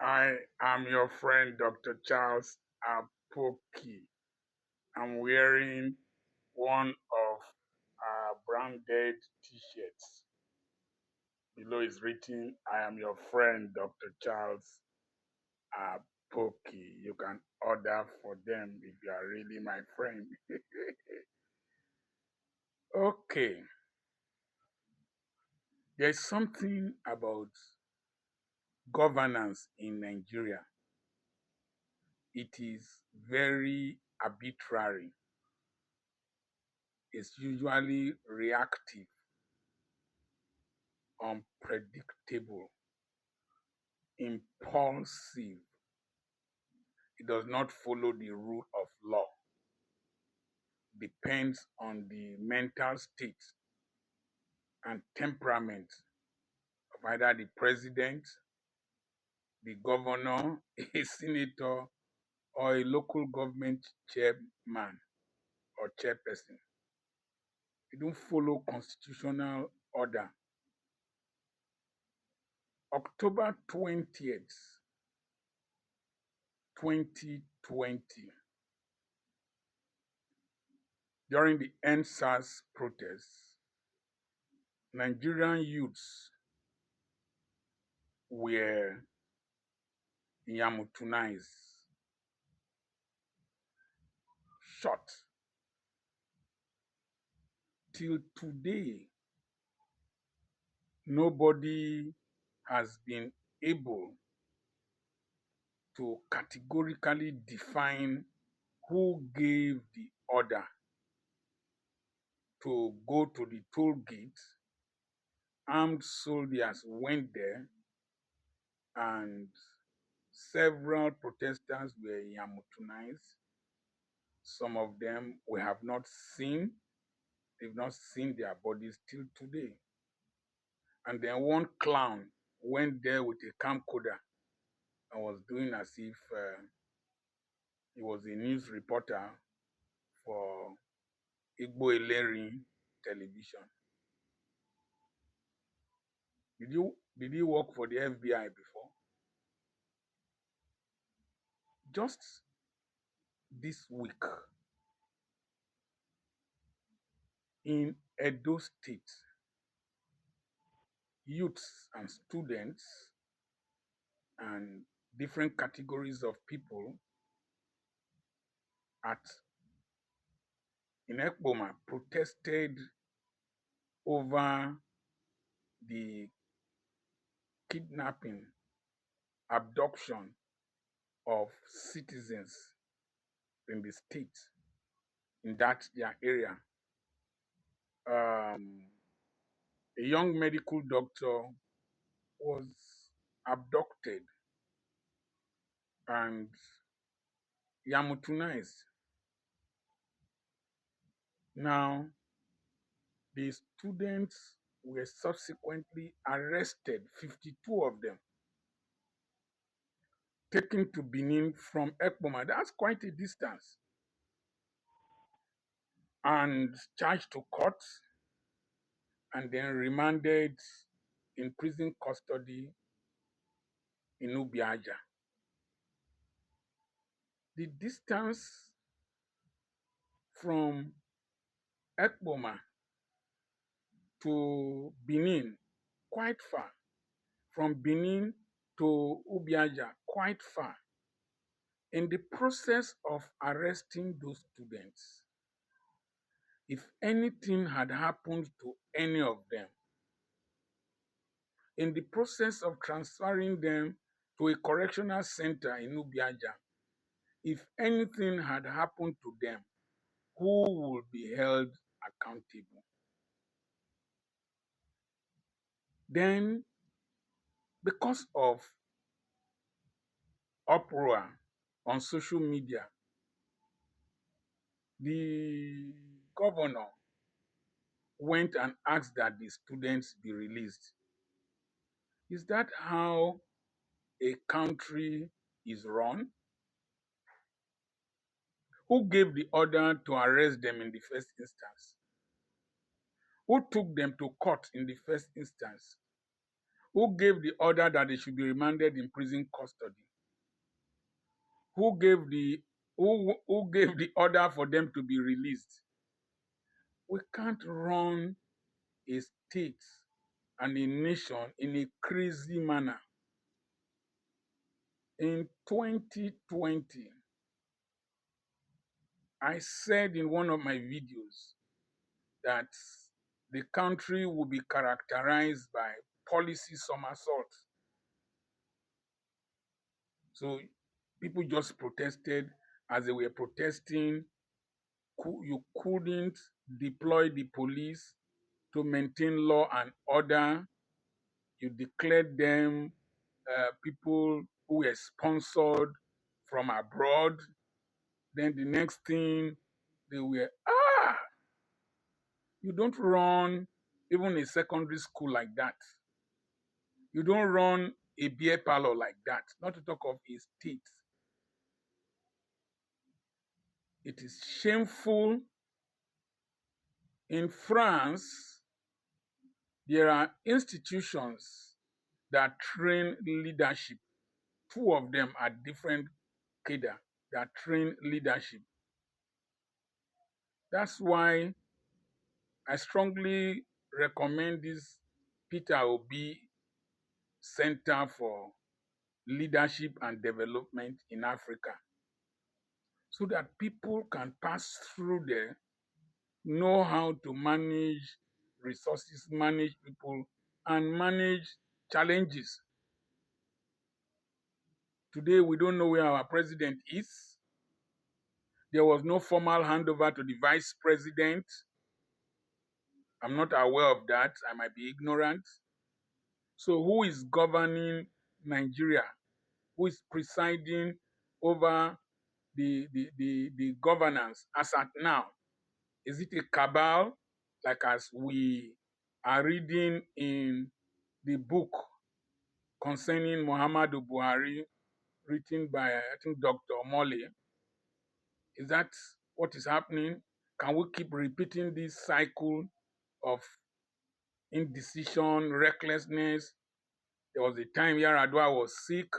I am your friend, Dr. Charles Apoki. I'm wearing one of our branded t-shirts. Below is written, I am your friend, Dr. Charles Apoki. You can order for them if you are really my friend. Okay, there's something about governance in Nigeria. It is very arbitrary. It's usually reactive, unpredictable, impulsive. It does not follow the rule of law. Depends on the mental state and temperament of either the president, the governor, a senator, or a local government chairman or chairperson. They don't follow constitutional order. October 20th, 2020, during the EndSARS protests, Nigerian youths were yamutunized, shot. Till today, nobody has been able to categorically define who gave the order to go to the toll gate. Armed soldiers went there and several protesters were yamutunized. Some of them we have not seen. They've not seen their bodies till today. And then one clown went there with a camcorder and was doing as if he was a news reporter for Igbo Elerin television. Did you work for the FBI before? Just this week in Edo State, youths and students and different categories of people at in Ekboma protested over the kidnapping, abduction of citizens in the state, in that their area. A young medical doctor was abducted and yamutunized. Now, the students were subsequently arrested, 52 of them, taken to Benin from Ekboma. That's quite a distance. And charged to court and then remanded in prison custody in Ubiaja. The distance from Ekboma to Benin, quite far. From Benin to Ubiaja, quite far. In the process of arresting those students, if anything had happened to any of them, in the process of transferring them to a correctional center in Ubiaja, if anything had happened to them, who would be held accountable? Then, because of uproar on social media, the governor went and asked that the students be released. Is that how a country is run? Who gave the order to arrest them in the first instance? Who took them to court in the first instance? Who gave the order that they should be remanded in prison custody? Who gave the order for them to be released? We can't run a state and a nation in a crazy manner. In 2020, I said in one of my videos that the country will be characterized by policy somersault. So people just protested. As they were protesting, you couldn't deploy the police to maintain law and order. You declared them people who were sponsored from abroad. Then the next thing, they were, you don't run even a secondary school like that. You don't run a beer parlor like that, not to talk of a state. It is shameful. In France, there are institutions that train leadership. Two of them are different cadre that train leadership. That's why I strongly recommend this Peter Obi Center for Leadership and Development in Africa, so that people can pass through there, know how to manage resources, manage people, and manage challenges. Today, we don't know where our president is. There was no formal handover to the vice president. I'm not aware of that. I might be ignorant. So, who is governing Nigeria? Who is presiding over the governance as at now? Is it a cabal, like as we are reading in the book concerning Muhammadu Buhari, written by, I think, Dr. Omole? Is that what is happening? Can we keep repeating this cycle of indecision, recklessness? There was a time Yaradua was sick.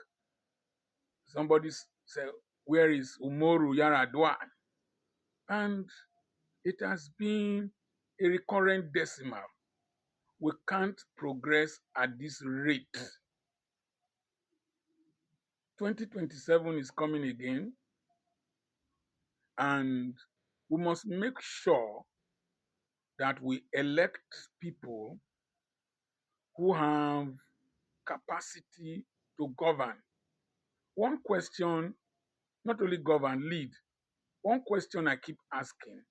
Somebody said, "Where is Umoru Yaradua?" And it has been a recurrent decimal. We can't progress at this rate. 2027 is coming again, and we must make sure that we elect people who have capacity to govern. One question, not only govern, lead. One question I keep asking: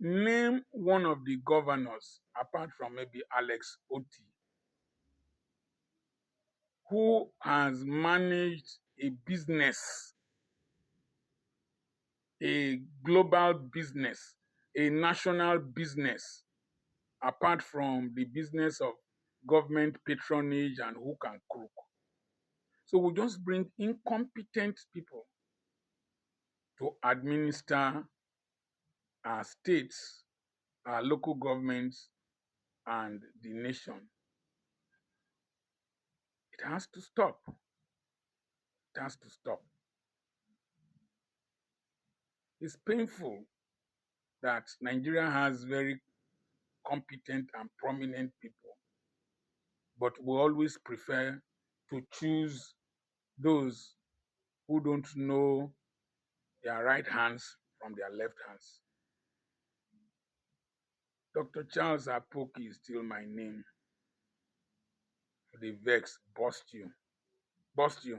name one of the governors, apart from maybe Alex Oti, who has managed a business, a global business, a national business, apart from the business of government patronage and hook and crook. So we just bring incompetent people to administer our states, our local governments, and the nation. It has to stop. It has to stop. It's painful that Nigeria has very competent and prominent people, but we always prefer to choose those who don't know their right hands from their left hands. Dr. Charles Apoki is still my name. The vex, bust you. Bust you.